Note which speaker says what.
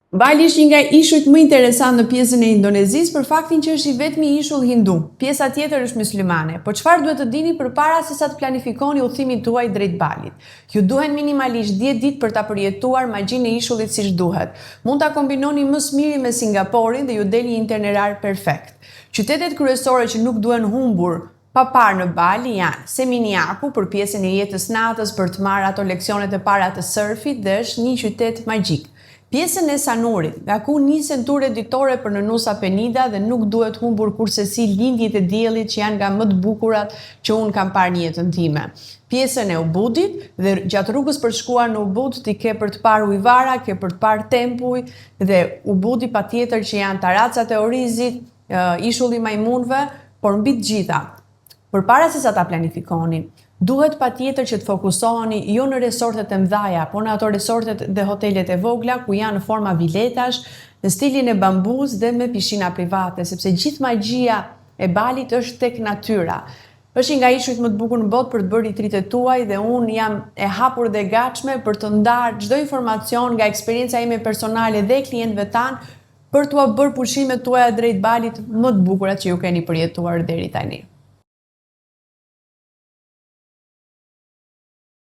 Speaker 1: Bali është një nga ishujt më interesant në pjesën e Indonezisë për faktin që është i vetmi ishull hindu. Pjesa tjetër është myslimane. Po çfarë duhet të dini përpara se sa të planifikoni udhimin tuaj drejt Balit? Ju duhen minimalisht 10 ditë për ta përjetuar magjinë e ishullit siç duhet. Mund ta kombinoni më së miri me Singaporin dhe ju del një itinerar perfekt. Qytetet kryesore që nuk duhen humbur pa parë në Bali janë Seminyaku për pjesën e jetës natës për të marrë ato leksionet e para të surfit dhe është një qytet magjik. Pjesën e Sanurit, nga ku nisen ture ditore për në Nusa Penida dhe nuk duhet humbur kurrësi lindjet e diellit që janë nga më të bukurat që unë kam parë në jetën time. Pjesën e Ubudit dhe gjatë rrugës për shkuar në Ubud ti ke për të parë ujvara, ke për të parë tempuj dhe Ubudi patjetër që janë taracat e orizit, ishulli i majmunëve, por mbi të gjitha. Përpara se sa ta planifikoni, duhet patjetër që të fokusoheni jo në resortet e mëdha, por në ato resortet dhe hotelet e vogla ku janë në forma viletash, në stilin e bambus dhe me pishina private, sepse gjithë magjia e Balit është tek natyra. Është një nga ishujt më të bukur në botë për të bërë ritritet tuaj dhe unë jam e hapur dhe gatshme për të ndarë çdo informacion nga eksperienca ime personale dhe klientëve tanë për t'u bërë pushimet tuaja drejt Balit më të bukura që ju keni përjetuar deri tani.